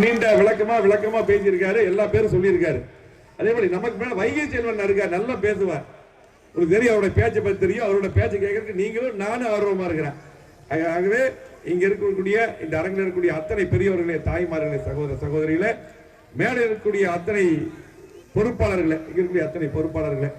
நீண்ட விளக்கமா பேசியிருக்காரு, எல்லா பேரும் சொல்லியிருக்காரு. அதே மாதிரி நமக்கு மேல வைகை செல்வன் இருக்கார், நல்லா பேசுவார். உங்களுக்கு தெரியும், அவருடைய பேச்சை பற்றி தெரியும். அவரோட பேச்சை கேட்கறதுக்கு நீங்களும் நானும் ஆர்வமா இருக்கிறேன். ஆகவே இங்க இருக்கக்கூடிய இந்த அரங்கில் இருக்கக்கூடிய அத்தனை பெரியவர்களே, தாய்மார்களே, சகோதர சகோதரிகளே, மேலே இருக்கக்கூடிய அத்தனை பொறுப்பாளர்களே, இங்க இருக்கக்கூடிய அத்தனை பொறுப்பாளர்களே,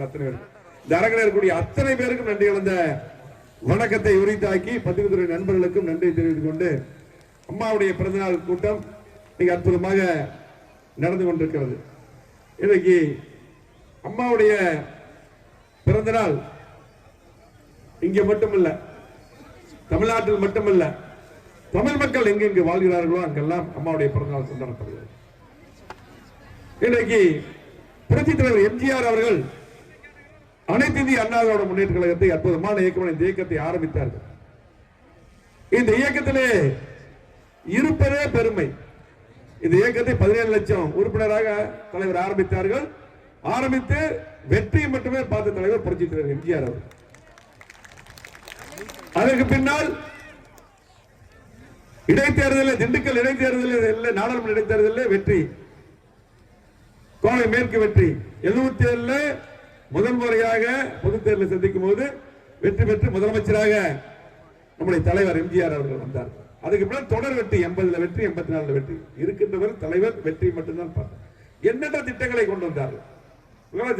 அத்தனை பேர், இந்த அரங்கில் இருக்கக்கூடிய அத்தனை பேருக்கும் நன்றி கலந்த வணக்கத்தை உரித்தாக்கி பத்திரிகை நண்பர்களுக்கும் நன்றி தெரிவித்துக் கொண்டு, அம்மாவுடைய பிறந்தநாள் கூட்டம் மிக அற்புதமாக நடந்து கொண்டிருக்கிறது. இன்னைக்கு அம்மாவுடைய பிறந்தநாள் இங்கே மட்டுமல்ல, தமிழ்நாட்டில் மட்டுமல்ல, தமிழ் மக்கள் எங்கெங்கு வாழ்கிறார்களோ அங்கெல்லாம் அம்மாவுடைய பிறந்தநாள் கொண்டாடப்படுகிறது. இன்றைக்கு புரட்சித் தலைவர் எம்ஜிஆர் அவர்கள் அனைத்து இந்திய அண்ணா திராவிட முன்னேற்ற கழகத்தை அற்புதமான இயக்கம், இந்த இயக்கத்தை ஆரம்பித்தார்கள். இந்த இயக்கத்திலே இருப்பதே பெருமை. இந்த இயக்கத்தை 17 லட்சம் உறுப்பினராக தலைவர் ஆரம்பித்தார்கள். ஆரம்பித்து வெற்றியை மட்டுமே பார்த்த தலைவர் புரட்சித் தலைவர் எம்ஜிஆர் அவர்கள். அதற்கு பின்னால் இடைத்தேர்தலில், திண்டுக்கல் இடைத்தேர்தலில், நாடாளுமன்ற இடைத்தேர்தலில் வெற்றி, கோவை மேற்கு வெற்றி, 77 முதல் முறையாக பொதுத் தேர்தலை சந்திக்கும் போது வெற்றி பெற்று முதலமைச்சராக நம்முடைய தலைவர் எம்ஜிஆர் அவர்கள் வந்தார். அதுக்கு பின்னால் தொடர் வெற்றி, 80 வெற்றி, 84 வெற்றி. இருக்கின்றவர் தலைவர் வெற்றி மட்டும்தான் பார்த்தார். எண்ணற்ற திட்டங்களை கொண்டு வந்தார்கள்.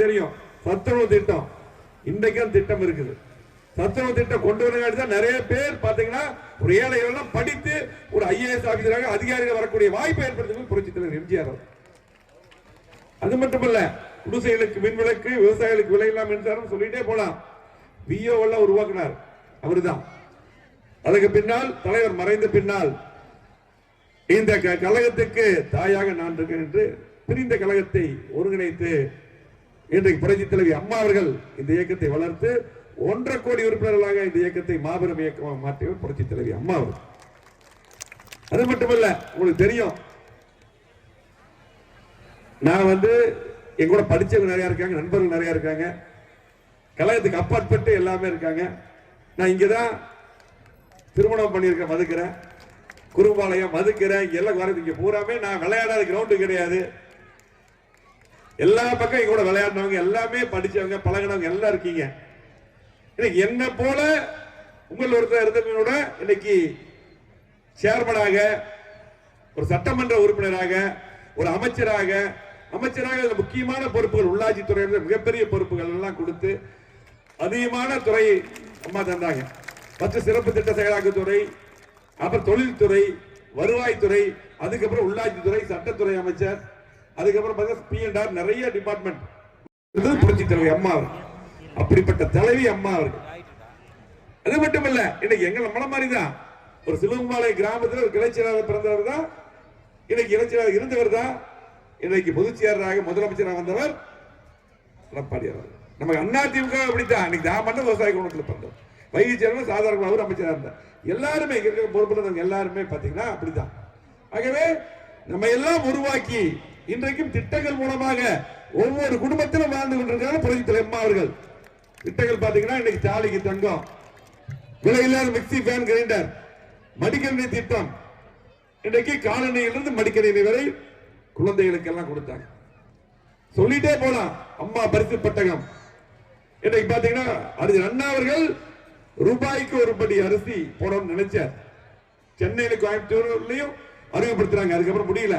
தெரியும், சத்துணவு திட்டம், இன்றைக்கும் திட்டம் இருக்குது. சத்துணவு திட்டம் கொண்டு வரதான் நிறைய பேர் பாத்தீங்கன்னா ஒரு ஏழைகள் படித்து ஒரு IAS ஆபீசராக அதிகாரிகள் வரக்கூடிய வாய்ப்பை ஏற்படுத்தி புரட்சித் தலைவர் எம்ஜிஆர் அவர்கள். அது மட்டுமல்ல, குடிசைகளுக்கு மின் விளக்கு, விவசாயிகளுக்கு விலையில்லா மின்சாரம் சொல்லிட்டே போலாம். BO எல்லாம் உருவாக்கினார் அவர்தான். அதுக்கு பின்னால் தலைவர் மறைந்த பின்னால் இந்த கழகத்துக்கு தாயாக நான் இருக்கேன் என்று பிரிந்த கழகத்தை ஒருங்கிணைத்து இன்றைக்கு புரட்சித் தலைவி அம்மா அவர்கள் இந்த இயக்கத்தை வளர்த்து 1.5 கோடி உறுப்பினர்களாக இந்த இயக்கத்தை மாபெரும் இயக்கமாக மாற்றியவர் புரட்சித் தலைவி அம்மா அவர்கள். அது மட்டுமல்ல, உங்களுக்கு தெரியும், நான் என் கூட படிச்சவங்க நிறைய இருக்காங்க, நண்பர்கள் நிறைய இருக்காங்க, கழகத்துக்கு அப்பாற்பட்டு எல்லாமே இருக்காங்க. நான் இங்கதான் திருமணம் பண்ணியிருக்கேன், மதுக்கிறேன், குறும்பாளையம் மதுக்கிறேன், எல்லாம் வரது. இங்க பூராமே நான் விளையாடாத கிரவுண்டு கிடையாது. எல்லா பக்கம் இங்க கூட விளையாடினவங்க, எல்லாமே படிச்சவங்க, பழகினவங்க எல்லாம் இருக்கீங்க. இன்னைக்கு என்ன போல உங்கள் ஒருத்தர் இருந்தவங்களோட இன்னைக்கு சேர்மனாக, ஒரு சட்டமன்ற உறுப்பினராக, ஒரு அமைச்சராக முக்கியமான பொறுப்புகள், உள்ளாட்சித்துறை மிகப்பெரிய பொறுப்புகள் எல்லாம் கொடுத்து அதிகமான துறை அம்மா தந்தாங்க. 10 சிறப்பு திட்ட செயலாக்கத்துறை, அப்புறம் தொழில்துறை, வருவாய்த்துறை, அதுக்கப்புறம் உள்ளாட்சித்துறை, சட்டத்துறை அமைச்சர், அதுக்கப்புறம் P&R, நிறைய டிபார்ட்மெண்ட் புரட்சித் தலைவி அம்மா அவர்கள். அப்படிப்பட்ட தலைவி அம்மா அவர்கள். அது மட்டுமல்ல, இன்னைக்கு எங்க நம்மள மாதிரிதான் ஒரு சிலுவம்பாளையம் கிராமத்தில் ஒரு கிளைச்சலாளர் பிறந்தவர் தான், இன்னைக்கு இளைச்சலாளர் இருந்தவர் தான், இன்னைக்கு பொதுச் செயலராக முதலமைச்சராக வந்தவர் எடப்பாடியார் அவர்கள். நமக்கு அதிமுக அப்படித்தான். இன்னைக்கு நான் மட்டும் விவசாய குடும்பத்தில் பிறந்தோம். வைகை செல்வன் சாதாரண அவர் அமைச்சராக இருந்தார். எல்லாருமே பொறுப்பு எல்லாருமே பாத்தீங்கன்னா அப்படித்தான். ஆகவே நம்ம எல்லாம் உருவாக்கி இன்றைக்கும் திட்டங்கள் மூலமாக ஒவ்வொரு குடும்பத்திலும் வாழ்ந்து கொண்டிருக்கிறார் புரட்சித் தலைவர் அம்மா அவர்கள். திட்டங்கள் பாத்தீங்கன்னா இன்னைக்கு தாலிக்கு தங்கம், விலையில்லாத மிக்சி, ஃபேன், கிரைண்டர், மடிக்கணினி திட்டம், இன்றைக்கு காலணியிலிருந்து மடிக்கணினி வரை குழந்தைகளுக்கு எல்லாம் கொடுத்தாங்க. சொல்லிட்டே போலாம். அம்மா பரிசு பட்டகம். இன்னைக்கு பாத்தீங்கன்னா அறிஞர் அண்ணா அவர்கள் ரூபாய்க்கு ஒரு படி அரிசி போடணும்னு நினைச்சார். சென்னையில, கோயம்புத்தூர்லயும் அறிமுகப்படுத்துறாங்க. அதுக்கப்புறம் முடியல.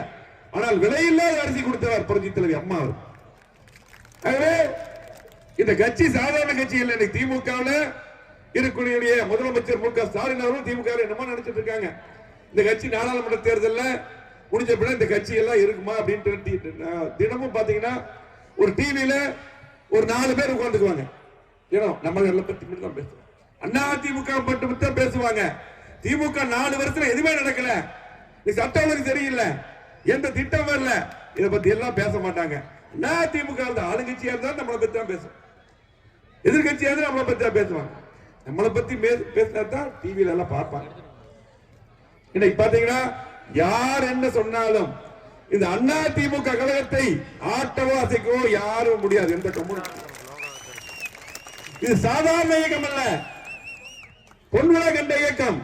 ஆனால் விலையில்லாத அரிசி கொடுத்தவர் புரட்சித் தலைவி அம்மா அவர். ஆகவே இந்த கட்சி சாதாரண கட்சி இல்லை. இன்னைக்கு திமுகவில் இருக்கக்கூடிய முதலமைச்சர் MK ஸ்டாலின் அவர்கள் திமுக என்னமோ நினைச்சிட்டு இருக்காங்க. இந்த கட்சி நாடாளுமன்ற தேர்தலில் முடிஞ்ச பின்ன இந்த கட்சி எல்லாம் இருக்குமா அப்படின்ட்டு தினமும் பாத்தீங்கன்னா ஒரு டிவியில ஒரு 4 பேர் உட்கார்ந்துக்குவாங்க. ஏன்னா நம்ம பத்தி மட்டும் தான் பேசுவோம். அதிமுக மட்டும் தான் பேசுவாங்க. திமுக 4 வருஷத்துல எதுவுமே நடக்கல, சட்ட ஒழுங்கு சரியில்லை, எந்த திட்டம் வரல, இதை பத்தி எல்லாம் பேச மாட்டாங்க. அதிமுக ஆளுங்கட்சியா இருந்தா நம்மளை பத்தி தான் பேசும், எதிர்கட்சியா இருந்தா நம்மளை பத்தி தான் பேசுவாங்க. நம்மளை பத்தி பேசினா தான் டிவியில எல்லாம் பார்ப்பாங்க. இன்னைக்கு பாத்தீங்கன்னா யார் என்ன சொன்னாலும் இந்த அதிமுக கழகத்தை ஆட்டவோ அசைக்கவோ யாரும் முடியாது. எந்த கம்யூனிஸ்ட் இது சாதாரண இயக்கம் அல்ல, பொன்விழா கண்ட இயக்கம்.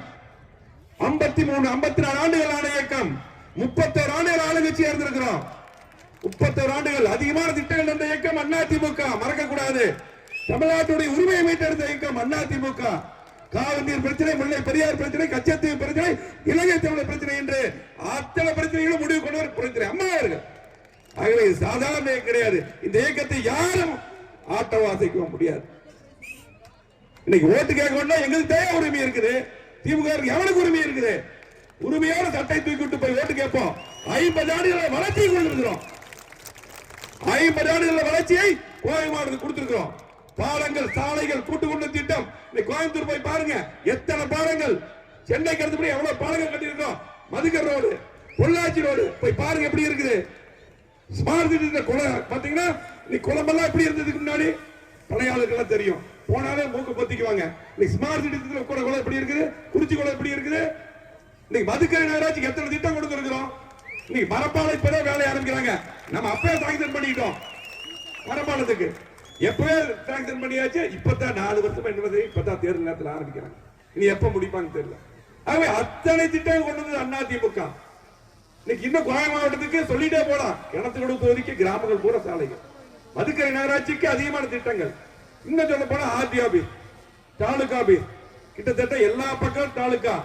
53 54 ஆண்டுகளான இயக்கம். 31 ஆண்டுகள் ஆளுங்கட்சியா இருந்திருக்கிறோம். 31 ஆண்டுகள் அதிகமான திட்டங்கள் தந்த இயக்கம் அதிமுக, மறக்க கூடாது. தமிழ்நாட்டுடைய உரிமையை மீட்டெடுத்த இயக்கம் அதிமுக. காவிரி நீர் பிரச்சனை, முல்லை பெரியார் பிரச்சனை, கச்சத்தீவு பிரச்சனை, இலங்கை தமிழர் பிரச்சனை என்று அத்தனை பிரச்சனைகளும் முடிவு கொண்டு வர பிரச்சனை அம்மாவர்கள். ஆகவே சாதாரண கிடையாது. இந்த இயக்கத்தை யாரும் ஆட்டவாசிக்க முடியாது. இன்னைக்கு ஓட்டு கேட்க எங்களுக்கு தேவை உரிமை இருக்குது. திமுக எவனுக்கு உரிமை இருக்குது? உரிமையோட சட்டை தூக்கிட்டு போய் ஓட்டு கேட்போம். 50 ஆண்டுகள வளர்ச்சியை கொண்டிருக்கிறோம். 50 ஆண்டுகள வளர்ச்சியை கோவை மாவட்டத்துக்கு கொடுத்திருக்கிறோம். பாலங்கள், சாலைகள், கூட்டுக்குடிநீர் திட்டம். கோயம்புத்தூர் போய் பாருங்க, எத்தனை பாலங்கள். சென்னைக்கு அடுத்தபடி எவ்வளவு பாலங்கள் கட்டியிருக்கோம். மதுக்கர் ரோடு, பொள்ளாச்சி ரோடு போய் பாருங்க எப்படி இருக்குது. ஸ்மார்ட் சிட்டி பாத்தீங்கன்னா குளமெல்லாம் எப்படி இருந்ததுக்கு முன்னாடி பழையாளுக்கெல்லாம் தெரியும். போனாலே மூக்க பொத்திக்குவாங்க. ஸ்மார்ட் சிட்டி குளம் எப்படி இருக்குது, குறிச்சி குளம் எப்படி இருக்குது. இன்னைக்கு மதுக்கரை நகராட்சிக்கு எத்தனை திட்டம் கொடுத்திருக்கிறோம். இன்னைக்கு மரப்பாலம் இப்பதான் வேலை ஆரம்பிக்கிறாங்க. நம்ம அப்பவே சாங்ஷன் பண்ணிட்டோம். மரப்பாலத்துக்கு எப்பவே சாங்ஷன் பண்ணியாச்சு. இப்பதான் 4 வருஷமா என்பது இப்பதான் தேர்தல் நேரத்தில் ஆரம்பிக்கிறாங்க. இனி எப்ப முடிப்பாங்க தெரியல. ஆகவே அத்தனை திட்டம் கொண்டு வந்தது அதிமுக. இன்னைக்கு இன்னும் கோவை மாவட்டத்துக்கு சொல்லிட்டே போலாம். கிணத்துக்கடவு தொகுதிக்கு கிராமங்கள் பூரா சாலைகள், மதுக்கரை நகராட்சிக்கு அதிகமான திட்டங்கள். இன்னும் சொல்ல போனா ஆர்டி ஆபீஸ், தாலுகா ஆபீஸ், கிட்டத்தட்ட எல்லா பக்கம் தாலுகா,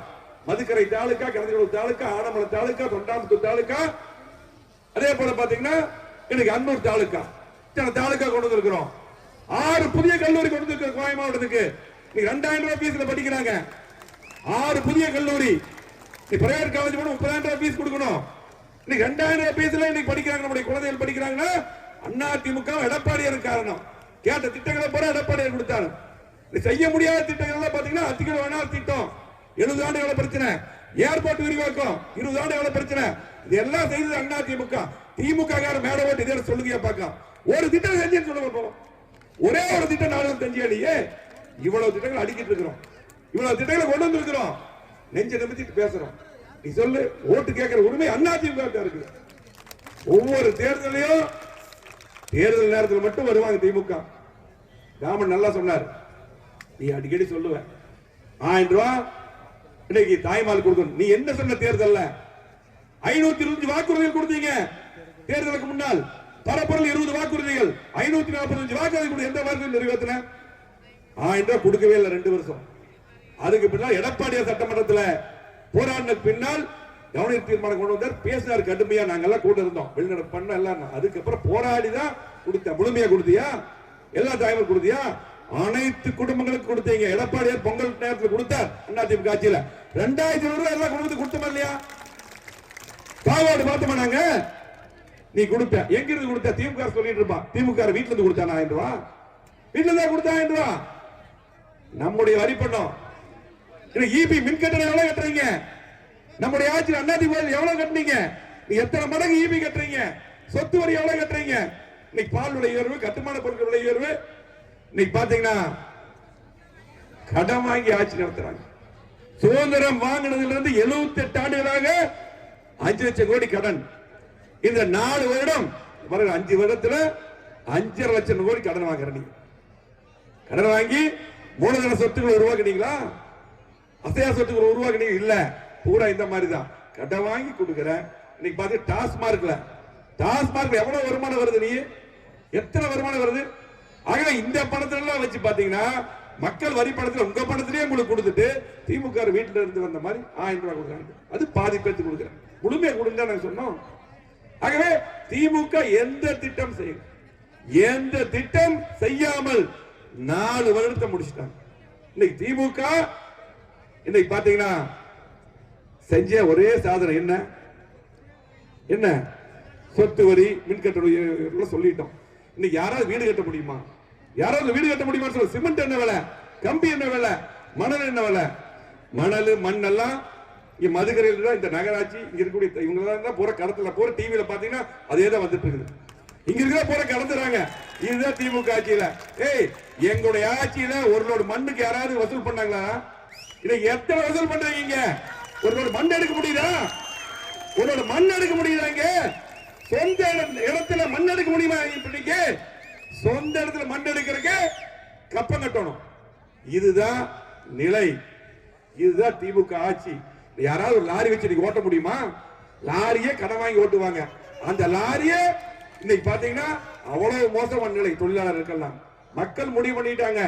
மதுக்கரை தாலுகா, கிணத்துக்கடவு தாலுகா, ஆனமலை தாலுகா, தொண்டாமுத்தூர் தாலுகா, அதே போல பாத்தீங்கன்னா இன்னைக்கு அன்னூர் தாலுகா, தாலுகா கொண்டு வந்திருக்கிறோம். 6 புதிய கல்லூரி கொண்டு வந்திருக்கிற கோவை மாவட்டத்துக்கு. 2000 ரூபாய் பீஸ்ல படிக்கிறாங்க. 6 புதிய கல்லூரி. பிரைவேட் காலேஜ் கூட 30,000 ரூபாய் பீஸ் கொடுக்கணும். இன்னைக்கு 2000 ரூபாய் பீஸ்ல இன்னைக்கு படிக்கிறாங்க. நம்முடைய குழந்தைகள் படிக்கிறாங்கன்னா அதிமுக எடப்பாடியார் காரணம். கேட்ட திட்டங்களை போற எடப்பாடியார் கொடுத்தாரு. செய்ய முடியாத திட்டங்கள் பாத்தீங்கன்னா அத்திக்கல் வேணார் திட்டம் 70 ஆண்டுகள பிரச்சனை, ஏர்போர்ட் விரிவாக்கம் 20 ஆண்டுகள பிரச்சனை. இதெல்லாம் செய்தது அதிமுக. திமுக கார மேல ஓட்டு இதே சொல்லுங்க பார்க்கலாம். ஒரு திட்டம் செஞ்சேன்னு சொல்லுங்க போறோம். ஒரே ஒரு திட்டம் நானும் செஞ்சியே. இவ்வளவு திட்டங்கள் அடிக்கிட்டு இருக்கிறோம். இவ்வளவு திட்டங்களை கொண்டு வந்திருக்கிறோம். நெஞ்ச நிமித்திட்டு பேசுறோம். நீ சொல்லு, ஓட்டு கேட்கிற உரிமை அதிமுக இருக்கு. ஒவ்வொரு தேர்தலையும் தேர்தல் நேரத்தில் மட்டும் வருவாங்க திமுக. ராமன் நல்லா சொன்னார். நீ அடிக்கடி சொல்லுவ 1000 ரூபாய் இன்னைக்கு தாய்மால் கொடுக்கணும். நீ என்ன சொன்ன தேர்தல்ல 525 வாக்குறுதிகள் கொடுத்தீங்க. தேர்தலுக்கு முன்னால் பரப்பொருள் 20 வாக்குறுதிகள், 545 வாக்குறுதிகள். எந்த வாக்குறுதி நிறைவேற்றின? 1000 ரூபாய் கொடுக்கவே இல்லை 2 வருஷம். அதுக்கு பின்னால் எடப்பாடியார் சட்டமன்றத்தில் போராடின பின்னால் கவர்னர் தீர்மானம் கொண்டு வந்தார். பேசினார் கடுமையா. நாங்கெல்லாம் கூட இருந்தோம், வெளிநடப்பு பண்ண எல்லாம். அதுக்கப்புறம் போராடிதான் கொடுத்த. முழுமையா கொடுத்தியா? எல்லா தாய்மார் கொடுத்தியா? அனைத்து குடும்பங்களுக்கு கொடுத்தீங்க. எடப்பாடியார் பொங்கல் நேரத்தில் கொடுத்தார் அதிமுக ஆட்சியில். 2000 ரூபாய் எல்லாம் குடும்பத்துக்கு கொடுத்தோமா இல்லையா? பாவாடு பார்த்தோமா நாங்க? நீ கொடுத்த. எங்க இருந்து கொடுத்த? திமுக சொல்லிட்டு இருப்பான். திமுக வீட்டுல இருந்து கொடுத்தா 1000 ரூபாய். வீட்டுல தான் கொடுத்தா 1000 ரூபாய். நம்முடைய வரி பணம். ஈபி மின் கட்டணம் எவ்வளவு கட்டுறீங்க? நம்முடைய ஆட்சியில் அதிமுக எவ்வளவு கட்டுறீங்க? எத்தனை மடங்கு ஈபி கட்டுறீங்க? சொத்து வரி எவ்வளவு கட்டுறீங்க? இன்னைக்கு பால் விலை உயர்வு, கட்டுமான பொருட்கள் விலை உயர்வு. இன்னைக்கு பாத்தீங்கன்னா கடன் வாங்கி ஆட்சி நடத்துறாங்க. சுதந்திரம் வாங்கினதுல இருந்து 78 ஆண்டுகளாக 5 லட்சம் கோடி கடன். இந்த 4 வருடம் 5 வருடத்துல 5.5 லட்சம் கோடி கடன் வாங்குறீங்க. கடன் வாங்கி மூலதன சொத்துக்கள் உருவாக்குனீங்களா? அசையா சொத்துக்கள் உருவாக்குனீங்க இல்ல. பூரா இந்த மாதிரி தான் கடன் வாங்கி கொடுக்கிற. இன்னைக்கு பாத்து டாஸ்மார்க்ல எவ்வளவு வருமானம் வருது? நீ எத்தனை வருமானம் வருது? ஆகவே இந்த பணத்துல எல்லாம் வச்சு பாத்தீங்கன்னா மக்கள் வரி பணத்துல உங்க பணத்திலேயே உங்களுக்கு கொடுத்துட்டு திமுக வீட்டுல இருந்து வந்த மாதிரி 1000 ரூபாய் கொடுக்குறாங்க. அது பாதி பேருக்கு கொடுக்குறேன். முழுமையா கொடுங்க நாங்க சொன்னோம். ஆகவே திமுக எந்த திட்டம் செய்யும், எந்த திட்டம் செய்யாமல் 4 வருடத்தை முடிச்சுட்டாங்க. இன்னைக்கு திமுக இன்னைக்கு பாத்தீங்கன்னா செஞ்ச ஒரே சாதனை என்ன? என்ன? சொத்து வரி, மின்கட்டணம் சொல்லிட்டோம். இன்னைக்கு யாராவது வீடு கட்ட முடியுமா? யாராவது வீடு கட்ட முடியுமா? சொல்ல. சிமெண்ட் என்ன விலை? கம்பி என்ன விலை? மணல் என்ன விலை? மணல் மண்ணெல்லாம் இங்க மதுக்கரையில் தான் இந்த நகராட்சி இங்க இருக்கக்கூடிய இவங்க போற கடத்துல போற டிவியில பாத்தீங்கன்னா அதே தான் வந்துட்டு இருக்குது. இங்க இருக்கிற போற கடத்துறாங்க. இதுதான் திமுக ஆட்சியில. எங்களுடைய ஆட்சியில ஒரு லோடு மண்ணுக்கு யாராவது வசூல் பண்ணாங்களா? இன்னைக்கு எத்தனை வசூல் பண்றீங்க? ஒரு லோடு மண் எடுக்க முடியுதா? ஒரு லோடு மண் எடுக்க முடியுதாங்க? சொந்த இடத்துல மண் எடுக்க முடியுமா? இப்படிக்கு சொந்த இடத்துல மண் எடுக்கிறதுக்கு கப்பம் கட்டணும். இதுதான் நிலை. இதுதான் திமுக ஆட்சி. யாராவது ஒரு லாரி வச்சு ஓட்ட முடியுமா? லாரியே கடன் வாங்கி ஓட்டுவாங்க. அந்த லாரியே இன்னைக்கு பாத்தீங்கன்னா அவ்வளவு மோசமான நிலை. தொழிலாளர்கள்லாம் மக்கள் முடிவு பண்ணிட்டாங்க.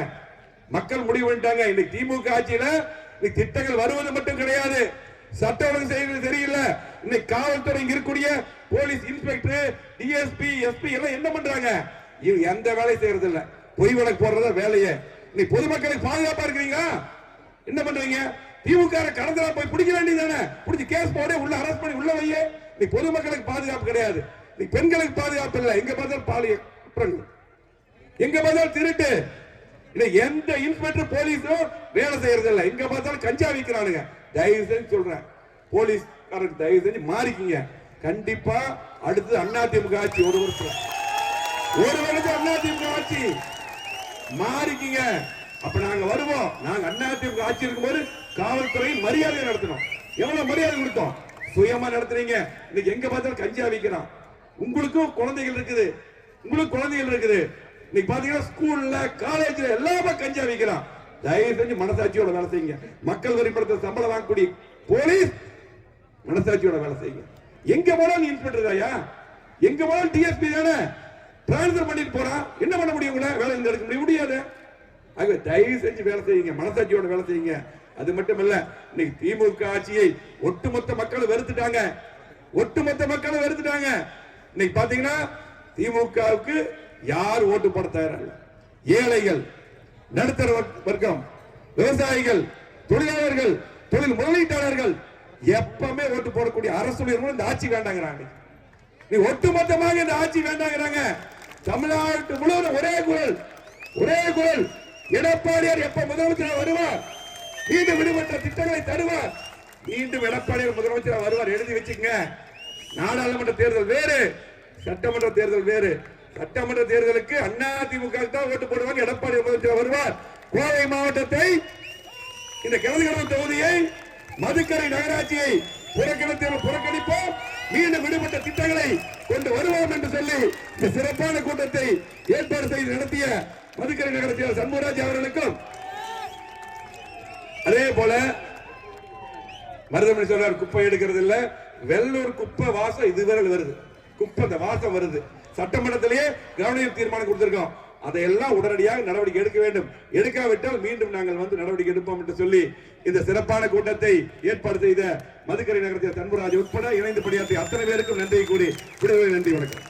இன்னைக்கு திமுக ஆட்சியில திட்டங்கள் வருவது மட்டும் கிடையாது, சட்ட ஒழுங்கு செய்வது சரியில்லை. இன்னைக்கு காவல்துறை இருக்கக்கூடிய போலீஸ் இன்ஸ்பெக்டர், டிஎஸ்பி, எஸ்பி எல்லாம் என்ன பண்றாங்க? எந்த வேலை செய்யறது இல்ல, பொய் வழக்கு போடுறத வேலையே. இன்னைக்கு பொதுமக்களுக்கு பாதுகாப்பா இருக்கிறீங்களா? என்ன பண்றீங்க? திமுக கடந்தா போய் பிடிக்க வேண்டியதானே, பிடிச்சி கேஸ் போட உள்ள அரெஸ்ட் பண்ணி உள்ள வையே. நீ பொதுமக்களுக்கு பாதுகாப்பு கிடையாது, நீ பெண்களுக்கு பாதுகாப்பு இல்லை. எங்க பார்த்தாலும் பாலியல் குற்றங்கள், எங்க பார்த்தாலும் திருட்டு. எந்த இன்ஸ்பெக்டர் போலீஸும் வேலை செய்யறது இல்லை, எங்க பார்த்தாலும் கஞ்சா விற்கிறானுங்க. தயவு செஞ்சு சொல்றேன், போலீஸ்காரருக்கு தயவு செஞ்சு மாறிக்கிங்க. கண்டிப்பா அடுத்து அதிமுக ஆட்சி, ஒரு வருஷம் அதிமுக ஆட்சி மாறிக்கிங்க. அப்ப நாங்க வருவோம். நாங்க அதிமுக ஆட்சி இருக்கும்போது காவல்துறை மரியாதை நடத்தணும். எவ்வளவு மரியாதை கொடுத்தோம்? சுயமா நடத்துறீங்க. இன்னைக்கு எங்க பார்த்தாலும் கஞ்சா விற்கிறான். உங்களுக்கும் குழந்தைகள் இருக்குது, இன்னைக்கு பாத்தீங்கன்னா ஸ்கூல்ல, காலேஜ்ல எல்லாமே கஞ்சா விற்கிறான். தயவு செஞ்சு மனசாட்சியோட வேலை செய்யுங்க. மக்கள் வரி பணத்தை சம்பளம் வாங்கக்கூடிய போலீஸ் மனசாட்சியோட வேலை செய்யுங்க. எங்க போனாலும் இன்ஸ்பெக்டர் தாயா, எங்க போனாலும் டிஎஸ்பி தானே டிரான்ஸ்பர் பண்ணிட்டு போறான். என்ன பண்ண முடியும்? கூட வேலை எடுக்க முடியாது. தயவு செஞ்சு வேலை செய்யுங்க, மனசாட்சியோட வேலை செய்யுங்க. அது மட்டும் இல்ல, இன்னைக்கு திமுக ஆட்சியை ஒட்டுமொத்த மக்கள் வெறுத்துட்டாங்க. இன்னைக்கு பாத்தீங்கன்னா திமுகவுக்கு யார் ஓட்டு போட தயாரில்லை. ஏழைகள், நடுத்தர வர்க்கம், விவசாயிகள், தொழிலாளர்கள், தொழில் முதலீட்டாளர்கள் எப்பவுமே ஓட்டு போடக்கூடிய அரசு இந்த ஆட்சி வேண்டாங்கிறாங்க. நீ ஒட்டுமொத்தமாக இந்த ஆட்சி வேண்டாங்கிறாங்க. தமிழ்நாட்டு முழுவதும் ஒரே குரல், எடப்பாடியார் எப்ப முதலமைச்சர் வருவார், மீண்டும் விடுபட்ட திட்டங்களை தருவார், மீண்டும் எடப்பாடியார் முதலமைச்சர் வருவார். எழுதி வச்சுங்க. நாடாளுமன்ற தேர்தல் வேறு, சட்டமன்ற தேர்தல் வேறு. சட்டமன்ற தேர்தலுக்கு அதிமுக தான் ஓட்டு போடுவாங்க, எடப்பாடி முதலமைச்சர் வருவார். கோவை மாவட்டத்தை, இந்த கிழக்கு தொகுதியை, மதுக்கரை நகராட்சியை புறக்கணிப்போம், மீண்டும் விடுபட்ட திட்டங்களை கொண்டு வருவோம் என்று சொல்லி இந்த சிறப்பான கூட்டத்தை ஏற்பாடு செய்து நடத்திய மதுக்கரை நகராட்சி சண்முகராஜ் அவர்களுக்கும், அதே போல மருதமணி சொல்றார் குப்பை எடுக்கிறது இல்ல, வெள்ளூர் குப்பை வாசம் இதுவரை வருது, குப்பை வாசம் வருது. சட்டமன்றத்திலேயே கவன தீர்மானம் கொடுத்திருக்கோம். அதையெல்லாம் உடனடியாக நடவடிக்கை எடுக்க வேண்டும். எடுக்காவிட்டால் மீண்டும் நாங்கள் நடவடிக்கை எடுப்போம் என்று சொல்லி இந்த சிறப்பான கூட்டத்தை ஏற்பாடு செய்த மதுக்கரை நகரத்தில் சண்முகராஜ் உட்பட இணைந்து பணியாற்றிய அத்தனை பேருக்கும் நன்றி கூறி விடுதலை. நன்றி, வணக்கம்.